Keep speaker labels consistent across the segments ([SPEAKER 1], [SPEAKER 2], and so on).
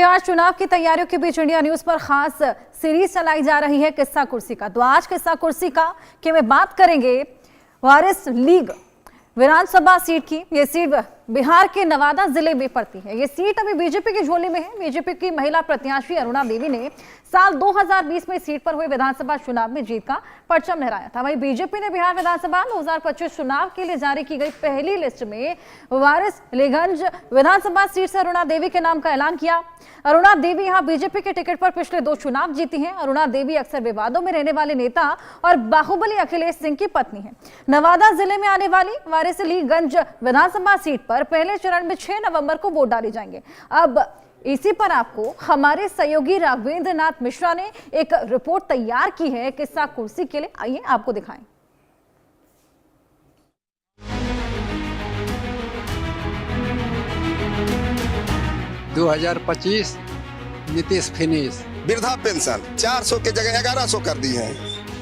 [SPEAKER 1] बिहार चुनाव की तैयारियों के बीच इंडिया न्यूज पर खास सीरीज चलाई जा रही है किस्सा कुर्सी का। तो आज किस्सा कुर्सी का कि मैं बात करेंगे वारिस लीग विधानसभा सीट की। ये सीट बिहार के नवादा जिले में पड़ती है। ये सीट अभी बीजेपी की झोली में है। बीजेपी की महिला प्रत्याशी अरुणा देवी ने साल 2020 में सीट पर हुए विधानसभा चुनाव में जीत का परचम लहराया था। वहीं बीजेपी ने बिहार विधानसभा 2025 चुनाव के लिए जारी की गई पहली लिस्ट में वारिस लीगंज विधानसभा सीट से अरुणा देवी के नाम का ऐलान किया। अरुणा देवी यहां बीजेपी के टिकट पर पिछले 2 चुनाव जीती हैं। अरुणा देवी अक्सर विवादों में रहने वाले नेता और बाहुबली अखिलेश सिंह की पत्नी है। नवादा जिले में आने वाली वारिस लीगंज विधानसभा सीट पर पहले चरण में 6 नवंबर को वोट डाले जाएंगे। अब इसी पर आपको हमारे सहयोगी राघवेंद्र नाथ मिश्रा ने एक रिपोर्ट तैयार की है किस्सा कुर्सी के लिए। आइए आपको दिखाएं।
[SPEAKER 2] (2025) नीतीश फिनिश।
[SPEAKER 3] वृद्धा पेंशन 400 के जगह 1100 कर दी है।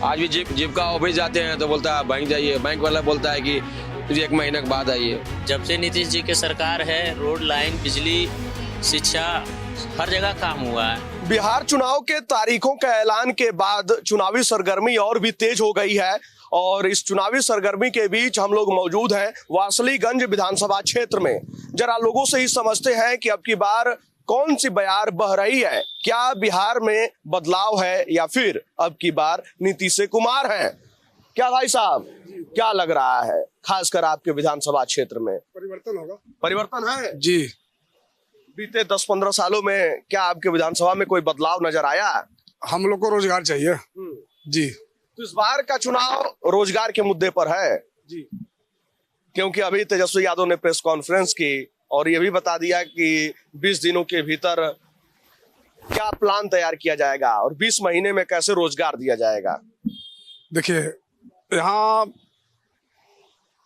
[SPEAKER 4] आज भी जीविका ऑफिस जाते हैं तो बोलता है बैंक जाइए, बैंक वाला बोलता है कि 1 महीने के बाद आइए।
[SPEAKER 5] जब से नीतीश जी की सरकार है, रोड लाइन, बिजली, शिक्षा, हर जगह काम हुआ है।
[SPEAKER 3] बिहार चुनाव के तारीखों के ऐलान के बाद चुनावी सरगर्मी और भी तेज हो गई है और इस चुनावी सरगर्मी के बीच हम लोग मौजूद हैं वारिसलीगंज विधानसभा क्षेत्र में। जरा लोगों से ही समझते हैं कि अब की बार कौन सी बयार बह रही है। क्या बिहार में बदलाव है या फिर अब की बार नीतीश कुमार है? क्या भाई साहब, क्या लग रहा है खासकर आपके विधानसभा क्षेत्र में?
[SPEAKER 6] परिवर्तन होगा।
[SPEAKER 3] परिवर्तन है
[SPEAKER 6] जी।
[SPEAKER 3] बीते 10-15 सालों में क्या आपके विधानसभा में कोई बदलाव नजर आया?
[SPEAKER 6] हम लोग को रोजगार चाहिए जी।
[SPEAKER 3] तो इस बार का चुनाव रोजगार के मुद्दे पर है
[SPEAKER 6] जी,
[SPEAKER 3] क्योंकि अभी तेजस्वी यादव ने प्रेस कॉन्फ्रेंस की और ये भी बता दिया कि 20 दिनों के भीतर क्या प्लान तैयार किया जाएगा और 20 महीने में कैसे रोजगार दिया जाएगा।
[SPEAKER 6] देखिए यहाँ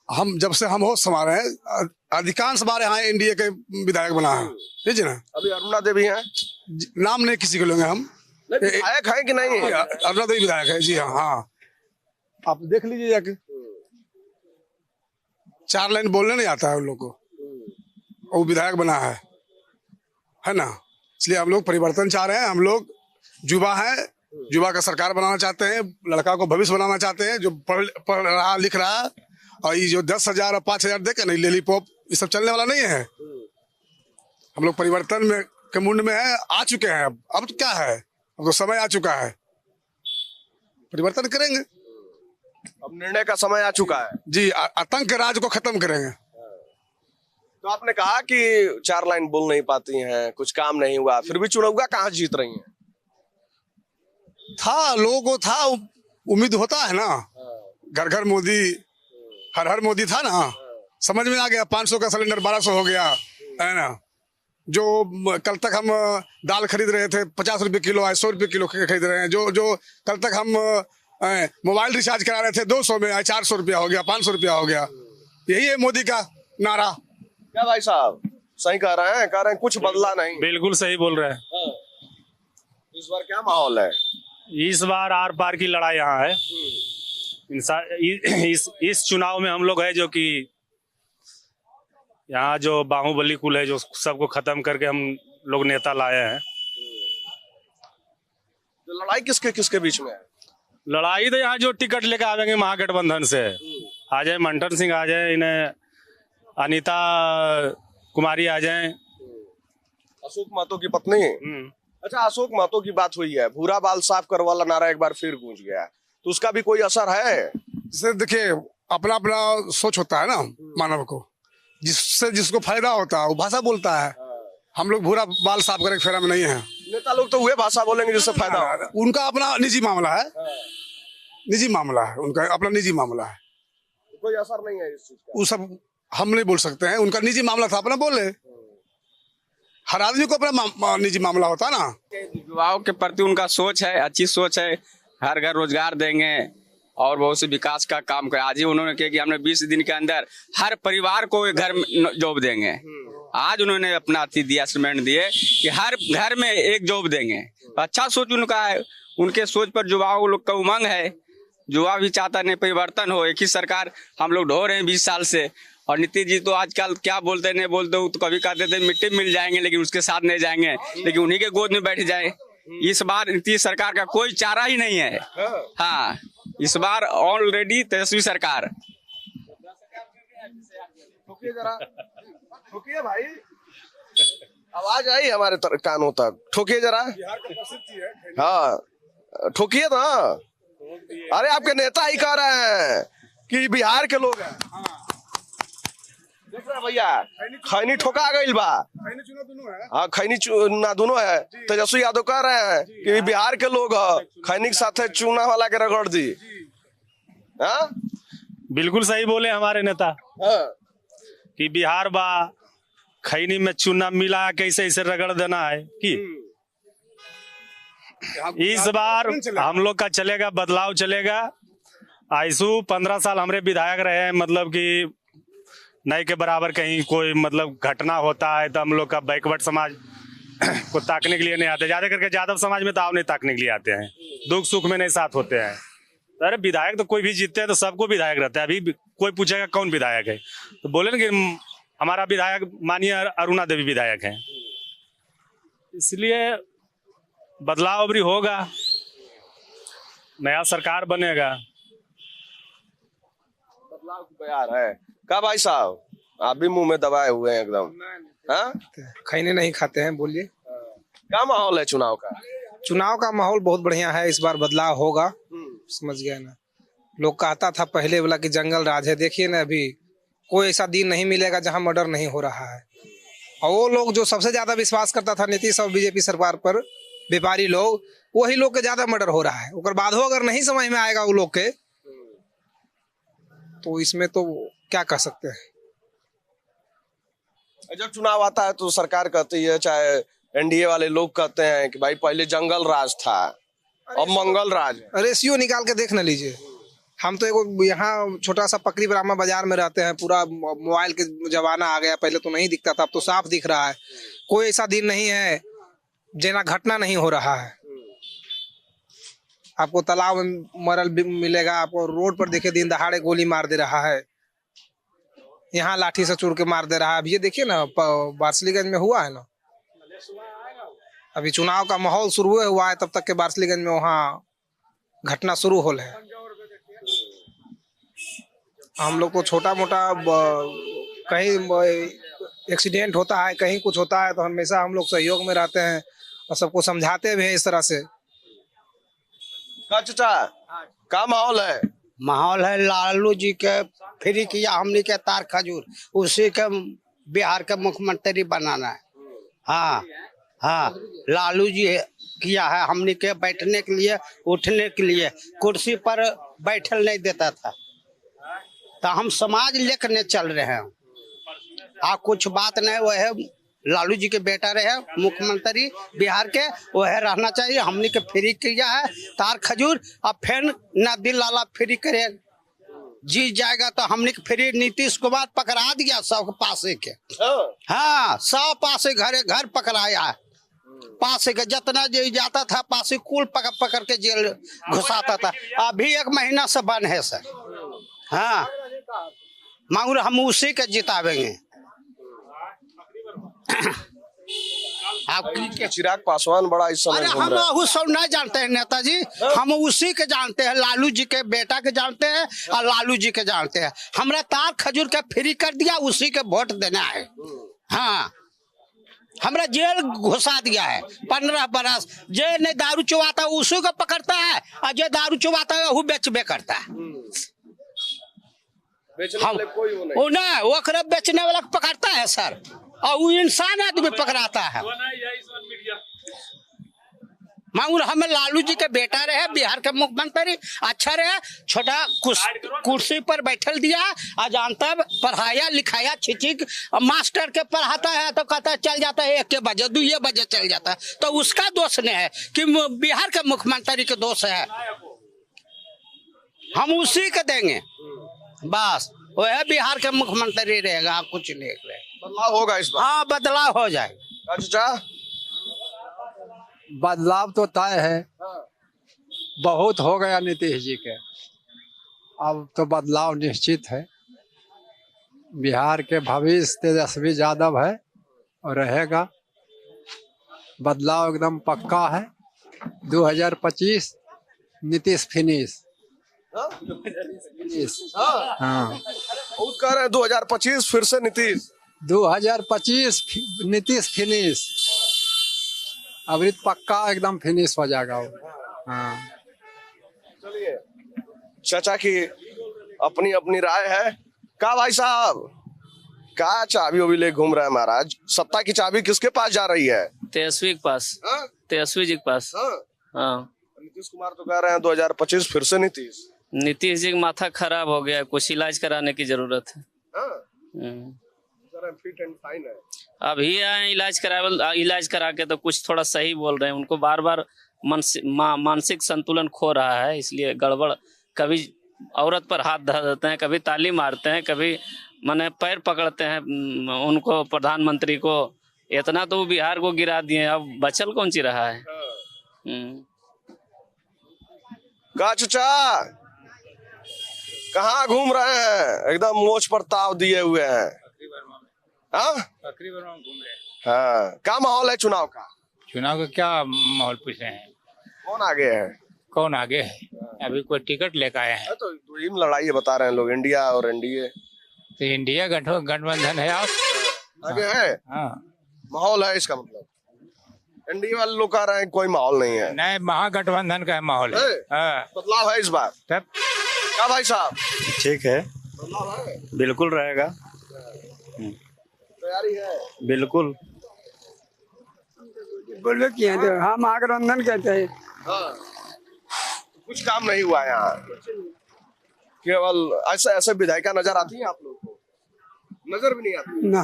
[SPEAKER 6] हम जब से हम होश संभाले हैं अधिकांश बार यहाँ एनडीए के विधायक बना है। ठीक है ना।
[SPEAKER 3] अभी अरुणा देवी हैं,
[SPEAKER 6] नाम नहीं किसी को लेंगे हम।
[SPEAKER 3] विधायक है कि नहीं?
[SPEAKER 6] अरुणा देवी विधायक है जी। हाँ, आप देख लीजिए जाके। 4 लाइन बोलने नहीं आता है उन लोग को, वो विधायक बना है ना। इसलिए हम लोग परिवर्तन चाह रहे हैं। हम लोग युवा है, युवा का सरकार बनाना चाहते हैं, लड़का को भविष्य बनाना चाहते हैं जो पढ़ रहा लिख रहा है। और ये जो 10,000 और 5,000 देके नहीं लॉलीपॉप ये सब चलने वाला नहीं है। हम लोग परिवर्तन में के मुंड में है, आ चुके हैं। अब क्या है, अब तो समय आ चुका है, परिवर्तन करेंगे।
[SPEAKER 3] अब निर्णय का समय आ चुका है
[SPEAKER 6] जी। आतंक के राज को खत्म करेंगे।
[SPEAKER 3] तो आपने कहा कि 4 लाइन बोल नहीं पाती हैं, कुछ काम नहीं हुआ, फिर भी चुनाव कहाँ जीत रही हैं?
[SPEAKER 6] था लोगों को था उम्मीद होता है ना। घर घर मोदी, हर हर मोदी था ना। समझ में आ गया। 500 का सिलेंडर 1200 हो गया है ना। जो कल तक हम दाल खरीद रहे थे 50 रुपए किलो, आज 100 रुपए किलो खरीद रहे हैं। जो कल तक हम मोबाइल रिचार्ज करा रहे थे 200 में, आज 400 रुपया हो गया, 500 रुपया हो गया। यही है मोदी का नारा।
[SPEAKER 3] क्या भाई साहब सही कह रहे हैं? कह रहे हैं कुछ बदला नहीं।
[SPEAKER 7] बिल्कुल सही बोल रहे हैं।
[SPEAKER 3] इस बार क्या माहौल है?
[SPEAKER 7] इस बार आर पार की लड़ाई यहाँ है। इस चुनाव में हम लोग है जो कि यहाँ जो बाहुबली कुल है जो सबको खत्म करके हम लोग नेता लाए हैं।
[SPEAKER 3] तो लड़ाई किसके किसके बीच में है?
[SPEAKER 7] लड़ाई तो यहाँ जो टिकट लेकर आवेंगे महागठबंधन से, आ जाए मंटन सिंह, आ जाए इन्हें अनीता कुमारी, आ जाए
[SPEAKER 3] अशोक महतो की पत्नी। अच्छा, अशोक महतो की बात हुई है, भूरा बाल साफ कर वाला नारा एक बार फिर गूंज गया, तो उसका भी कोई असर है?
[SPEAKER 6] देखिए अपना अपना सोच होता है ना मानव को, जिससे जिसको फायदा होता है वो भाषा बोलता है। हम लोग भूरा बाल साफ करे फेरा में नहीं है।
[SPEAKER 3] नेता लोग तो वही भाषा बोलेंगे जिससे फायदा हो।
[SPEAKER 6] उनका अपना निजी मामला है, निजी मामला है उनका, अपना निजी मामला है।
[SPEAKER 3] कोई असर नहीं है इस चीज का।
[SPEAKER 6] वो सब हम नहीं बोल सकते हैं। उनका निजी मामला था, अपना बोले। हर आदमी को अपना निजी मामला होता है ना।
[SPEAKER 8] युवाओं के प्रति उनका सोच है, अच्छी सोच है। हर घर रोजगार देंगे और बहुत से विकास का काम करे। आज ही उन्होंने कहा कि हमने 20 दिन के अंदर हर परिवार को घर में जॉब देंगे। आज उन्होंने अपना दिया स्टेटमेंट दिए कि हर घर में एक जॉब देंगे। अच्छा सोच उनका है। उनके सोच पर युवाओं लोग का उमंग है। युवा भी चाहता नहीं परिवर्तन हो। एक ही सरकार हम लोग ढो रहे हैं 20 साल से, और नीतीश जी तो आजकल क्या बोलते नहीं बोलते, वो तो कभी कहते थे मिट्टी मिल जाएंगे लेकिन उसके साथ नहीं जाएंगे, लेकिन उन्हीं के गोद में बैठ जाए। इस बार नीतीश सरकार का कोई चारा ही नहीं है। हाँ, इस बार ऑलरेडी तेजस्वी सरकार।
[SPEAKER 3] ठोकिए भाई, आवाज आई हमारे कानों तक, ठोकिए जरा। हाँ ठोकिए ना। अरे आपके नेता ही कह रहे हैं कि बिहार के लोग हैं। देख रहे भैया, खैनी ठोका गई बा। हाँ खैनी चूना दोनों है। तेजस्वी यादव कह रहे हैं कि बिहार के लोग खैनी के साथ चूना वाला के रगड़ दी। हाँ
[SPEAKER 7] बिल्कुल सही बोले हमारे नेता कि बिहार बा, खैनी में चूना मिला कैसे इसे रगड़ देना है कि इस बार हम लोग का चलेगा, बदलाव चलेगा। आयसू 15 साल हमारे विधायक रहे हैं, मतलब कि नहीं के बराबर कहीं कोई मतलब घटना होता है तो हम लोग का बैकवर्ड समाज को ताकने के लिए नहीं आते। ज्यादा करके यादव समाज में तो आप नहीं ताकने के लिए आते हैं, दुख सुख में नहीं साथ होते हैं। अरे विधायक तो कोई भी जीतते हैं तो सबको विधायक रहता है। अभी कोई पूछेगा कौन विधायक है तो बोले ना कि हमारा विधायक माननीय अरुणा देवी विधायक है। इसलिए बदलाव अभी होगा, नया सरकार बनेगा।
[SPEAKER 3] बदलाव की तैयार है का भाई साहब? आप भी मुंह में दबाए हुए हैं एकदम। हाँ
[SPEAKER 9] खैनी नहीं खाते हैं। बोलिए
[SPEAKER 3] क्या माहौल है चुनाव का?
[SPEAKER 9] चुनाव का माहौल बहुत बढ़िया है, इस बार बदलाव होगा। समझ गया ना। लोग कहता था पहले वाला कि जंगल राज है, देखिए ना अभी कोई ऐसा दिन नहीं मिलेगा जहां मर्डर नहीं हो रहा है। और वो लोग जो सबसे ज्यादा विश्वास करता था नीतीश और बीजेपी सरकार पर, व्यापारी लोग, वही लोग के ज्यादा मर्डर हो रहा है। उकर बाद अगर नहीं समझ में आएगा वो लोग के, तो इसमें तो क्या कह सकते हैं।
[SPEAKER 3] जब चुनाव आता है तो सरकार कहती है, चाहे एनडीए वाले लोग कहते हैं कि भाई पहले जंगल राज था अब मंगल राज है।
[SPEAKER 9] रेशियो निकाल के देख न लीजिए। हम तो एगो यहाँ छोटा सा पकड़ी ब्राह्मण बाजार में रहते हैं, पूरा मोबाइल के जमाना आ गया। पहले तो नहीं दिखता था, अब तो साफ दिख रहा है। कोई ऐसा दिन नहीं है जना घटना नहीं हो रहा है। आपको तालाब में मरल मिलेगा, आपको रोड पर देखे दिन दहाड़े गोली मार दे रहा है, यहाँ लाठी से चूर के मार दे रहा है। अब ये देखिए ना बार्सलीगंज में हुआ है ना, अभी चुनाव का माहौल शुरू हुआ है, तब तक के बार्सलीगंज में वहाँ घटना शुरू हो है। हम लोग को छोटा मोटा कहीं एक्सीडेंट होता है, कहीं कुछ होता है तो हमेशा हम लोग सहयोग में रहते हैं और सबको समझाते भी हैं इस तरह से।
[SPEAKER 3] चाचा क्या माहौल है?
[SPEAKER 10] माहौल है लालू जी के फ्री किया हमने के तार खजूर, उसी के बिहार के मुख्यमंत्री बनाना है। हाँ हाँ, लालू जी किया है हमने के बैठने के लिए, उठने के लिए, कुर्सी पर बैठल नहीं देता था, तो हम समाज लेकर चल रहे हैं। कुछ बात नहीं, वह लालू जी के बेटा रहे मुख्यमंत्री बिहार के, वह रहना चाहिए। हमने के फ्री किया है तार खजूर, अब फिर नदी लाला फ्री करे, जीत जाएगा तो हमने के फ्री। नीतीश कुमार पकड़ा दिया सब पासे के। हाँ, सब पासे घर पकड़ाया, पासे के जितना जो जाता था पासे कुल पकड़ के जेल घुसाता था। अभी 1 महीना से बंद है सर। हाँ, मांगू हम उसी के जितावेंगे।
[SPEAKER 3] चिराग पासवान बड़ा इस समय घूम रहा है।
[SPEAKER 10] हम सब नहीं जानते हैं नेताजी, हम उसी के जानते हैं, लालू जी के बेटा के जानते हैं और लालू जी के जानते हैं। हमरा तार खजूर के फ्री कर दिया, उसी के वोट देना है। हाँ, हमरा जेल घुसा दिया है 15 बरस। जे नहीं दारू चुवाता उसी को पकड़ता है, और जो दारू चुवाता है वो बेचबे करता है। वो नहीं, वो बेचने वाला पकड़ता है सर, और वो इंसान आदमी पकड़ाता है। मांगू हमें लालू जी के बेटा रहे, बिहार के मुख्यमंत्री अच्छा रहे, छोटा कुर्सी पर बैठल दिया, अजानता पढ़ाया लिखाया, छिचिक मास्टर के पढ़ाता है तो कहता है चल जाता है 1 बजे 2 बजे चल जाता है, तो उसका दोष नहीं है कि बिहार के मुख्यमंत्री के दोष है। हम उसी के देंगे बस, वह बिहार के मुख्यमंत्री रहेगा, कुछ नहीं रहे।
[SPEAKER 3] बदलाव होगा इस बार?
[SPEAKER 10] हाँ, बदलाव हो जाएगा।
[SPEAKER 3] अच्छा,
[SPEAKER 2] बदलाव तो तय है, बहुत हो गया नीतीश जी के, अब तो बदलाव निश्चित है। बिहार के भविष्य तेजस्वी यादव है और रहेगा। बदलाव एकदम पक्का है। 2025 नीतीश फिनिश। हाँ,
[SPEAKER 3] बहुत कह रहे हैं 2025 फिर से नीतीश।
[SPEAKER 2] 2025 नीतीश फिनिश। अभी पक्का एकदम फिनिश हो जाएगा वो। हाँ,
[SPEAKER 3] चलिए, चाचा की अपनी अपनी राय है। का भाई साहब, क्या चाबी अभी ले घूम रहे हैं महाराज? सत्ता की चाबी किसके पास जा रही है?
[SPEAKER 5] तेजस्वी के पास।
[SPEAKER 3] हाँ?
[SPEAKER 5] तेजस्वी जी के पास।
[SPEAKER 3] हाँ?
[SPEAKER 5] हाँ।
[SPEAKER 3] नीतीश कुमार तो कह रहे हैं 2025 फिर से नीतीश।
[SPEAKER 5] नीतीश जी का माथा खराब हो गया, कुछ इलाज कराने की जरूरत है।
[SPEAKER 3] हाँ? फिट एंड फाइन है।
[SPEAKER 5] अभी आए इलाज करा के तो कुछ थोड़ा सही बोल रहे हैं। उनको बार बार मानसिक संतुलन खो रहा है, इसलिए गड़बड़। कभी औरत पर हाथ धर देते हैं, कभी ताली मारते हैं, कभी माने पैर पकड़ते हैं उनको, प्रधानमंत्री को। इतना तो बिहार को गिरा दिए, अब बचल कौन सी रहा है।
[SPEAKER 3] का चाचा कहाँ घूम रहे हैं? एकदम मोछ पर ताव दिए हुए हैं। हाँ? हाँ, क्या माहौल है चुनाव का?
[SPEAKER 11] चुनाव का क्या माहौल पूछ रहे हैं?
[SPEAKER 3] कौन आगे है?
[SPEAKER 11] कौन आगे है? अभी कोई टिकट लेकर आए हैं।
[SPEAKER 3] तो इन लड़ाई बता रहे हैं लोग, इंडिया और एनडीए।
[SPEAKER 11] तो इंडिया गठबंधन है। आप
[SPEAKER 3] आगे है?
[SPEAKER 11] हाँ,
[SPEAKER 3] माहौल है इसका मतलब। एनडीए वाले लोग कह रहे हैं कोई माहौल नहीं है।
[SPEAKER 11] नहीं, महागठबंधन का माहौल है। हाँ।
[SPEAKER 3] बदलाव है इस बार।
[SPEAKER 11] तब
[SPEAKER 3] क्या भाई साहब?
[SPEAKER 12] ठीक है,
[SPEAKER 3] बदलाव है,
[SPEAKER 12] बिल्कुल रहेगा।
[SPEAKER 3] तैयारी है
[SPEAKER 12] बिल्कुल।
[SPEAKER 10] बोलो क्या तो हम महागठबंधन कहते हैं।
[SPEAKER 3] हाँ। कुछ काम नहीं हुआ यहाँ, केवल ऐसे ऐसे विधायिका नजर आती हैं आप लोग को? नजर भी नहीं आती
[SPEAKER 10] ना,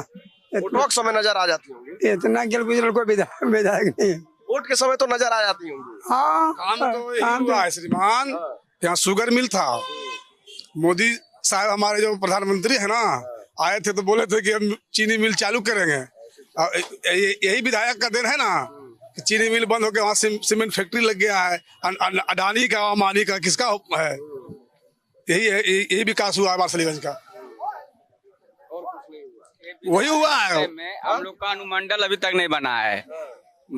[SPEAKER 3] वोटों के समय नजर आ जाती होंगी।
[SPEAKER 10] इतना गिल गुजर कोई विधायक नहीं है।
[SPEAKER 3] वोट के समय तो नजर आ जाती होंगी।
[SPEAKER 10] हाँ,
[SPEAKER 6] काम तो यही हुआ है श्रीमान। यहाँ शुगर मिल था। मोदी साहब हमारे जो प्रधानमंत्री है ना, आए थे तो बोले थे कि हम चीनी मिल चालू करेंगे। यही विधायक का देन है ना कि चीनी मिल बंद होकर वहाँ सीमेंट फैक्ट्री लग गया है। अडानी का, अमानी का, किसका है? यही विकास हुआ है वारसलीगंज का। वही हुआ है।
[SPEAKER 8] हम लोग का अनुमंडल अभी तक नहीं बना है।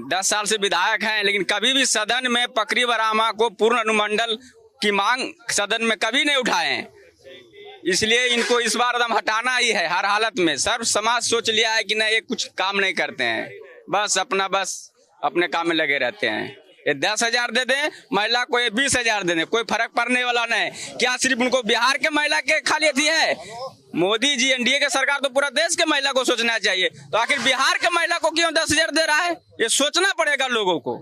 [SPEAKER 8] 10 साल से विधायक हैं, लेकिन कभी भी सदन में पकड़ी बरामा को पूर्ण अनुमंडल की मांग सदन में कभी नहीं उठाए। इसलिए इनको इस बार एकदम हटाना ही है हर हालत में। सर्व समाज सोच लिया है कि नहीं, ये कुछ काम नहीं करते हैं, बस अपने काम में लगे रहते हैं। ये 10,000 दे दें महिला को, ये 20,000 दे दें, कोई फर्क पड़ने वाला नहीं। क्या सिर्फ उनको बिहार के महिला के खाली थी है? मोदी जी, एनडीए के सरकार तो पूरा देश के महिला को सोचना चाहिए। तो आखिर बिहार के महिला को क्यों 10,000 दे रहा है? ये सोचना पड़ेगा लोगों को।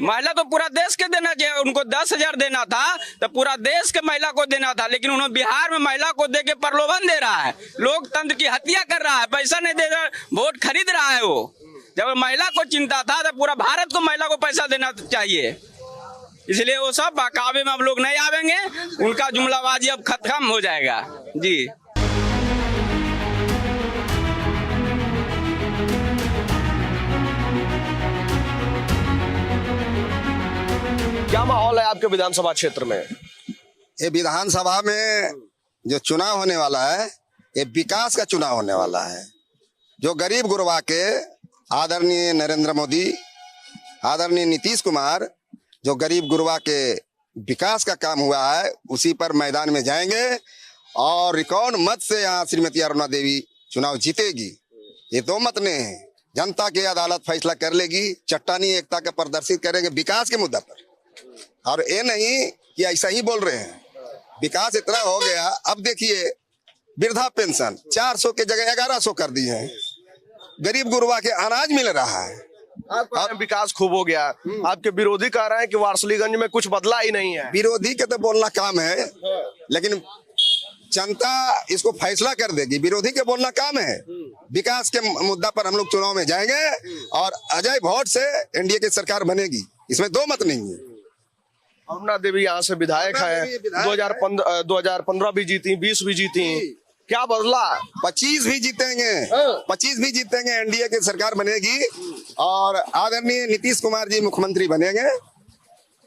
[SPEAKER 8] महिला तो पूरा देश के देना चाहिए। उनको 10,000 देना था तो पूरा देश के महिला को देना था, लेकिन उन्होंने बिहार में महिला को दे के प्रलोभन दे रहा है, लोकतंत्र की हत्या कर रहा है, पैसा नहीं दे रहा, वोट खरीद रहा है। वो जब महिला को चिंता था तो पूरा भारत को महिला को पैसा देना चाहिए। इसलिए वो सब बहकावे में अब लोग नहीं आवेंगे, उनका जुमलाबाजी अब खत्म हो जाएगा। जी,
[SPEAKER 3] क्या माहौल है आपके विधानसभा क्षेत्र में?
[SPEAKER 13] ये विधानसभा में जो चुनाव होने वाला है, ये विकास का चुनाव होने वाला है। जो गरीब गुरबा के आदरणीय नरेंद्र मोदी, आदरणीय नीतीश कुमार, जो गरीब गुरबा के विकास का काम हुआ है, उसी पर मैदान में जाएंगे और रिकॉर्ड मत से यहाँ श्रीमती अरुणा देवी चुनाव जीतेगी। ये दो मत नहीं है, जनता की अदालत फैसला कर लेगी। चट्टानी एकता का प्रदर्शित करेंगे विकास के मुद्दा पर। और ये नहीं कि ऐसा ही बोल रहे हैं, विकास इतना हो गया। अब देखिए, वृद्धा पेंशन 400 के जगह 1100 कर दी है। गरीब गुरबा के अनाज मिल रहा है।
[SPEAKER 3] अब विकास खूब हो गया। आपके विरोधी कह रहे हैं कि वारसलीगंज में कुछ बदला ही नहीं है।
[SPEAKER 13] विरोधी के तो बोलना काम है, लेकिन जनता इसको फैसला कर देगी। विरोधी के बोलना काम है। विकास के मुद्दा पर हम लोग चुनाव में जाएंगे और अजय वोट से एनडीए की सरकार बनेगी, इसमें दो मत नहीं है।
[SPEAKER 3] अरुणा देवी यहाँ से विधायक है, 2015 भी जीती, 20 भी जीती, क्या बदला?
[SPEAKER 13] 25 भी जीतेंगे, 25 भी जीतेंगे। एनडीए की सरकार बनेगी और आदरणीय नीतीश कुमार जी मुख्यमंत्री बनेंगे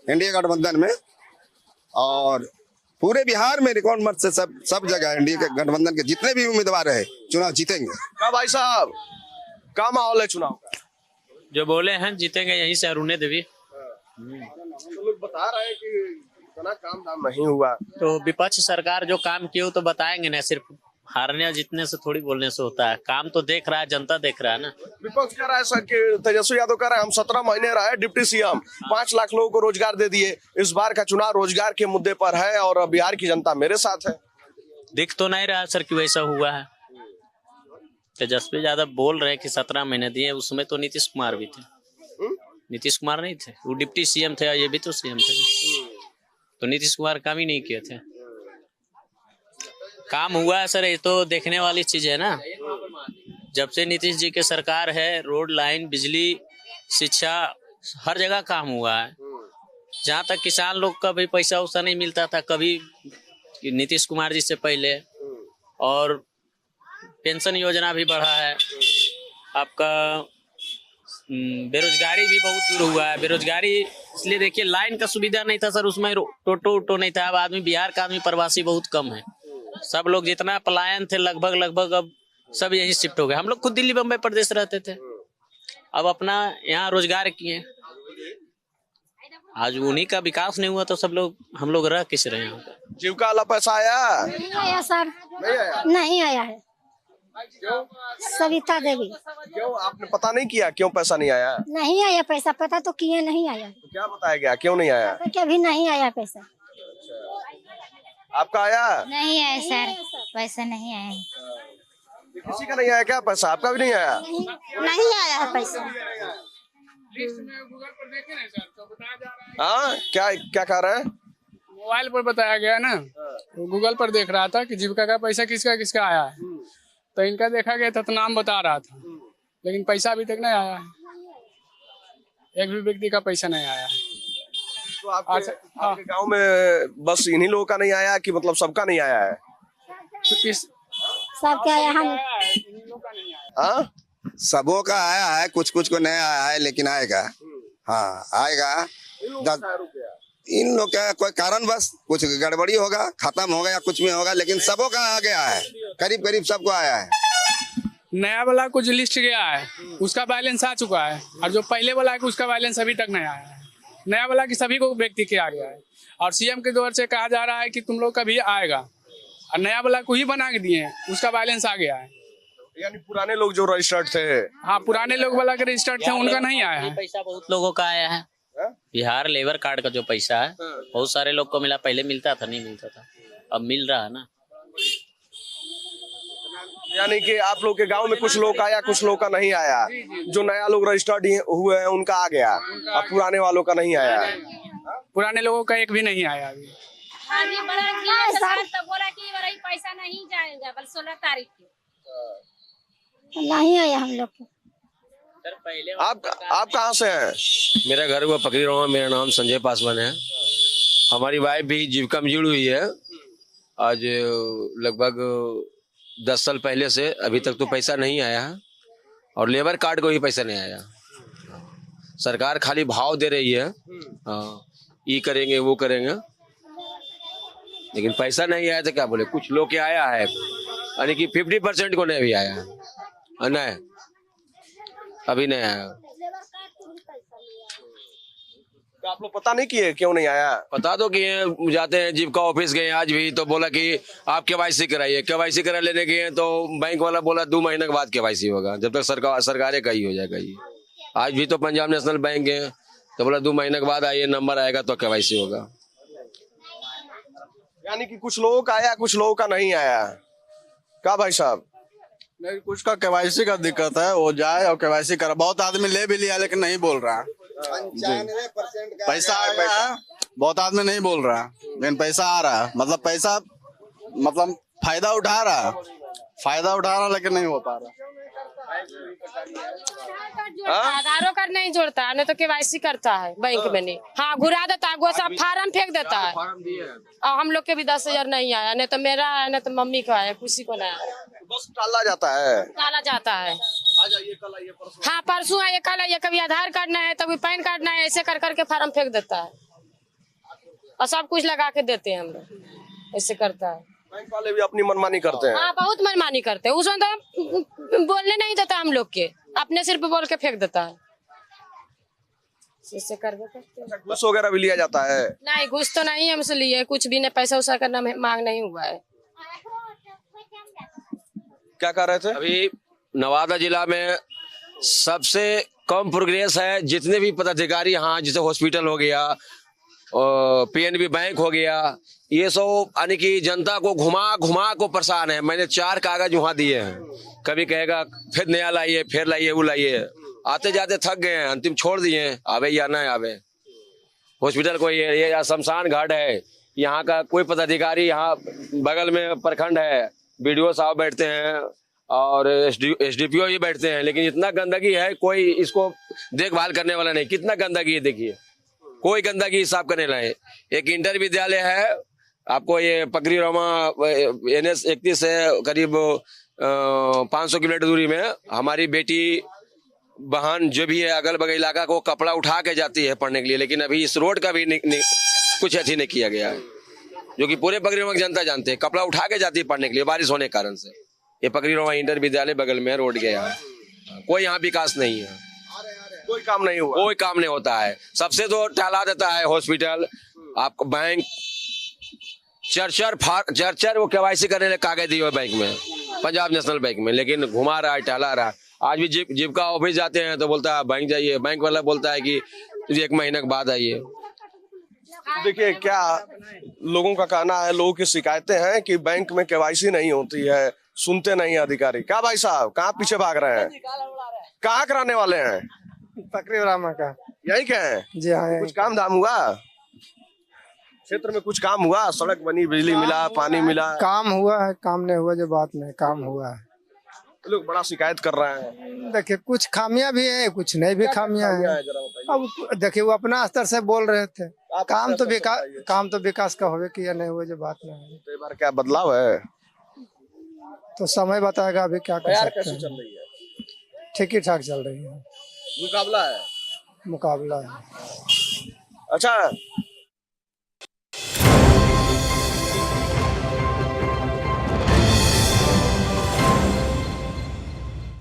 [SPEAKER 13] एनडीए गठबंधन में। और पूरे बिहार में रिकॉर्ड मत से सब जगह एनडीए के गठबंधन के जितने भी उम्मीदवार है चुनाव जीतेंगे।
[SPEAKER 3] क्या भाई साहब, क्या माहौल है चुनाव का?
[SPEAKER 5] जो बोले हैं जीतेंगे यहीं से अरुणे देवी।
[SPEAKER 3] तो लोग बता रहे हैं कि इतना काम धाम नहीं हुआ।
[SPEAKER 5] तो विपक्ष सरकार जो काम की हो तो बताएंगे ना, सिर्फ हारने और जीतने से थोड़ी बोलने से होता है। काम तो देख रहा है, जनता देख रहा है ना।
[SPEAKER 3] विपक्ष कह रहा है सर कि तेजस्वी यादव कह रहे हैं हम 17 महीने रहे डिप्टी सीएम, 5 लाख लोगों को रोजगार दे दिए। इस बार का चुनाव रोजगार के मुद्दे पर है और बिहार की जनता मेरे साथ है।
[SPEAKER 5] दिख तो नहीं रहा सर कि वैसा हुआ है। तेजस्वी यादव बोल रहे हैं कि 17 महीने दिए, उसमें तो नीतीश कुमार भी थे। नीतीश कुमार नहीं थे, वो डिप्टी सीएम थे, ये भी तो सीएम थे। तो नीतीश कुमार काम ही नहीं किए थे। काम हुआ है सर, ये तो देखने वाली चीज है ना। जब से नीतीश जी के सरकार है, रोड लाइन, बिजली, शिक्षा, हर जगह काम हुआ है। जहाँ तक किसान लोग का भी पैसा वैसा नहीं मिलता था कभी नीतीश कुमार जी से पहले, और पेंशन योजना भी बढ़ा है। आपका बेरोजगारी भी बहुत दूर हुआ है। बेरोजगारी इसलिए देखिए, लाइन का सुविधा नहीं था सर, उसमें टोटो नहीं था। अब आदमी, बिहार का आदमी प्रवासी बहुत कम है। सब लोग जितना पलायन थे लगभग अब सब यही शिफ्ट हो गए। हम लोग खुद दिल्ली बम्बई प्रदेश रहते थे, अब अपना यहाँ रोजगार किए। आज उन्हीं का विकास नहीं हुआ तो हम लोग रह किस रहे हैं।
[SPEAKER 3] जीविका वाला पैसा आया?
[SPEAKER 14] नहीं आया सर,
[SPEAKER 3] नहीं आया।
[SPEAKER 14] नहीं आया है।
[SPEAKER 3] क्यों?
[SPEAKER 14] सविता देवी।
[SPEAKER 3] क्यों आपने पता नहीं किया क्यों पैसा नहीं आया?
[SPEAKER 14] नहीं आया पैसा, पता तो किए नहीं आया।
[SPEAKER 3] तो क्या बताया गया क्यों नहीं आया?
[SPEAKER 14] तो क्या भी नहीं आया पैसा।
[SPEAKER 3] आपका आया?
[SPEAKER 14] नहीं आया सर, पैसा नहीं आया।
[SPEAKER 3] किसी का नहीं आया क्या पैसा? आपका भी नहीं आया?
[SPEAKER 14] नहीं आया है पैसा।
[SPEAKER 3] हाँ, क्या कह रहे हैं?
[SPEAKER 15] मोबाइल पर बताया गया ना, तो गूगल पर देख रहा था कि जीविका का पैसा किसका किसका आया है। तो इनका देखा गया था तो नाम बता रहा था, लेकिन पैसा अभी तक नहीं आया है। एक भी व्यक्ति का पैसा नहीं आया है।
[SPEAKER 3] तो आपके गांव में बस इन्हीं लोगों का नहीं आया कि मतलब सबका नहीं आया है?
[SPEAKER 14] सबका आया हम।
[SPEAKER 3] हाँ,
[SPEAKER 13] सबों का आया है, कुछ को नहीं आया है, लेकिन आएगा। हाँ आएगा। इन लोग का कोई कारण बस कुछ गड़बड़ी होगा, खत्म होगा या कुछ में होगा, लेकिन सबों का आ गया है, करीब सबको आया है।
[SPEAKER 15] नया वाला कुछ लिस्ट गया है, उसका बैलेंस आ चुका है, और जो पहले वाला है उसका बैलेंस अभी तक नहीं आया है। नया वाला की सभी को व्यक्ति के आ गया है, और सीएम के दौर से कहा जा रहा है कि तुम लोग का भी आएगा, और नया वाला को ही बना के दिए हैं, उसका बैलेंस आ गया है।
[SPEAKER 3] यानी पुराने लोग जो रजिस्टर्ड थे,
[SPEAKER 15] हाँ पुराने लोग वाला के रजिस्टर्ड थे उनका नहीं आया है।
[SPEAKER 5] पैसा बहुत लोगों का आया है। बिहार लेबर कार्ड का जो पैसा है बहुत सारे लोग को मिला, पहले मिलता था नहीं मिलता था, अब मिल रहा है ना।
[SPEAKER 3] यानी कि आप लोग के गांव में कुछ लोग आया, कुछ लोग का नहीं आया। जो नया लोग रजिस्टर्ड हुए हैं उनका आ गया, और पुराने वालों का नहीं आया।
[SPEAKER 15] पुराने लोगों का एक भी नहीं आया अभी।
[SPEAKER 14] तो बोला कि पैसा नहीं जाएगा बल 16 तारीख के। नहीं आया हम लोग को।
[SPEAKER 3] आप कहाँ से हैं?
[SPEAKER 4] मेरा घर वो पकड़ी रहा, मेरा नाम संजय पासवान है। हमारी वाइफ भी जीविका में जुड़ी हुई है। आज लगभग 10 साल पहले से अभी तक तो पैसा नहीं आया, और लेबर कार्ड को भी पैसा नहीं आया। सरकार खाली भाव दे रही है, ये करेंगे वो करेंगे, लेकिन पैसा नहीं आया तो क्या बोले। कुछ लोग के आया है, यानी कि 50% को नहीं भी आया है, नहीं अभी नहीं आया।
[SPEAKER 3] तो आप लोग पता नहीं किए क्यों नहीं आया?
[SPEAKER 4] पता तो किए, जाते हैं जीविका ऑफिस गए आज भी, तो बोला कि आप केवाईसी कराइए। केवाईसी करा लेने गए तो बैंक वाला बोला 2 महीने के बाद केवाईसी होगा, जब तक सरकारें का ही हो जाएगा ये। आज भी तो पंजाब नेशनल बैंक है, तो बोला 2 महीने के बाद आइए, नंबर आएगा तो केवाईसी होगा।
[SPEAKER 3] यानी कि कुछ लोगों का आया, कुछ लोगों का नहीं आया। क्या भाई साहब?
[SPEAKER 12] नहीं, कुछ का केवाईसी का दिक्कत है, वो जाए और केवाईसी करा। बहुत आदमी ले भी लिया लेकिन नहीं बोल रहा।
[SPEAKER 13] 95% का
[SPEAKER 12] पैसा आ गया है, बहुत आदमी नहीं बोल रहा, लेकिन पैसा आ रहा है। मतलब पैसा मतलब फायदा उठा रहा लेकिन नहीं हो पा रहा।
[SPEAKER 16] आधारों कार्ड नहीं जोड़ता है, नहीं तो केवाईसी करता है बैंक में नहीं। हाँ घुरा देता है, गोसा फार्म फेंक देता है। और हम लोग के भी 10,000 नहीं आया, नहीं तो मेरा आया, नहीं तो मम्मी का आया, किसी को नहीं आया।
[SPEAKER 3] बस टाला जाता है।
[SPEAKER 16] टाला जाता है।
[SPEAKER 3] आज आइए, कल आइए, परसों।
[SPEAKER 16] हाँ परसों आइए, कल आइए, कभी आधार कार्ड नहीं है, कभी पैन कार्ड नहीं है, ऐसे कर करके फार्म फेंक देता है, और सब कुछ लगा के देते हैं हम लोग। ऐसे करता है।
[SPEAKER 3] बैंक वाले भी अपनी मनमानी करते हैं।
[SPEAKER 16] हाँ बहुत मनमानी करते हैं, उसमें तो बोलने नहीं देता हम लोग के, अपने सिर पे बोल के फेंक देता है। ऐसे कर देते हैं।
[SPEAKER 3] घूस वगैरह भी लिया जाता है?
[SPEAKER 16] नहीं घूस तो नहीं हमसे लिए, कुछ भी नहीं, पैसा उसा करना मांग नहीं हुआ है।
[SPEAKER 3] क्या कर रहे थे?
[SPEAKER 4] अभी नवादा जिला में सबसे कम प्रोग्रेस है। जितने भी पदाधिकारी यहाँ, जैसे हॉस्पिटल हो गया, पीएनबी बैंक हो गया, ये सब यानी कि जनता को घुमा घुमा को परेशान है। मैंने 4 कागज वहाँ दिए हैं, कभी कहेगा फिर नया लाइए, फिर लाइए, वो लाइए, आते जाते थक गए हैं, अंतिम छोड़ दिए, आवे या ना आवे। हॉस्पिटल को ये शमशान घाट है, यहाँ का कोई पदाधिकारी, यहाँ बगल में प्रखंड है, बीडीओ साहब बैठते हैं और एसडीपीओ भी बैठते हैं, लेकिन इतना गंदगी है, कोई इसको देखभाल करने वाला नहीं। कितना गंदगी है देखिए, कोई गंदगी साफ करने लाए। एक इंटर विद्यालय है, आपको ये पकरी रोमा NS 31 से करीब 500 किलोमीटर दूरी में हमारी बेटी बहन जो भी है अगल बगल इलाका को कपड़ा उठा के जाती है पढ़ने के लिए, लेकिन अभी इस रोड का भी कुछ अथी नहीं किया गया है, जो कि पूरे पकरी रोमा जनता जानते हैं। कपड़ा उठा के जाती है पढ़ने के लिए बारिश होने के कारण से। ये पकरी रोमा इंटर विद्यालय बगल में रोड गया है, कोई यहाँ विकास नहीं है,
[SPEAKER 3] कोई काम नहीं हुआ,
[SPEAKER 4] कोई काम नहीं होता है। सबसे तो टहला देता है हॉस्पिटल, आपको बैंक चर्चर वो KYC करने के कागज दिए हुए बैंक में, पंजाब नेशनल बैंक में, लेकिन घुमा रहा है, टहला रहा है। आज भी जीविका ऑफिस जाते हैं तो बोलता है बैंक जाइए, बैंक वाला बोलता है कि 1 महीने के बाद आइए।
[SPEAKER 3] देखिए क्या लोगों का कहना है, लोगों की शिकायतें हैं कि बैंक में KYC नहीं होती है, सुनते नहीं अधिकारी। क्या भाई साहब, कहाँ पीछे भाग रहे हैं? कहाँ कराने वाले हैं?
[SPEAKER 17] पकड़ी रामा का।
[SPEAKER 3] यही क्या है?
[SPEAKER 17] जी हाँ।
[SPEAKER 3] कुछ काम धाम हुआ क्षेत्र में? कुछ काम हुआ? सड़क बनी, बिजली मिला, पानी मिला?
[SPEAKER 17] काम हुआ है, काम नहीं हुआ जो बात नहीं, काम हुआ है।
[SPEAKER 3] लोग बड़ा शिकायत कर रहे हैं।
[SPEAKER 17] देखिए कुछ खामियां भी है, कुछ नहीं भी खामियां है। अब देखिए वो अपना स्तर से बोल रहे थे, काम तो विकास का होवे किया नहीं हुआ जो बात नहीं है।
[SPEAKER 3] तो एक बार क्या बदलाव है?
[SPEAKER 17] तो समय बताएगा अभी क्या कर सकते हैं।
[SPEAKER 3] चल रही है?
[SPEAKER 17] ठीक ही ठाक चल रही है,
[SPEAKER 3] मुकाबला है।
[SPEAKER 17] मुकाबला है।
[SPEAKER 3] अच्छा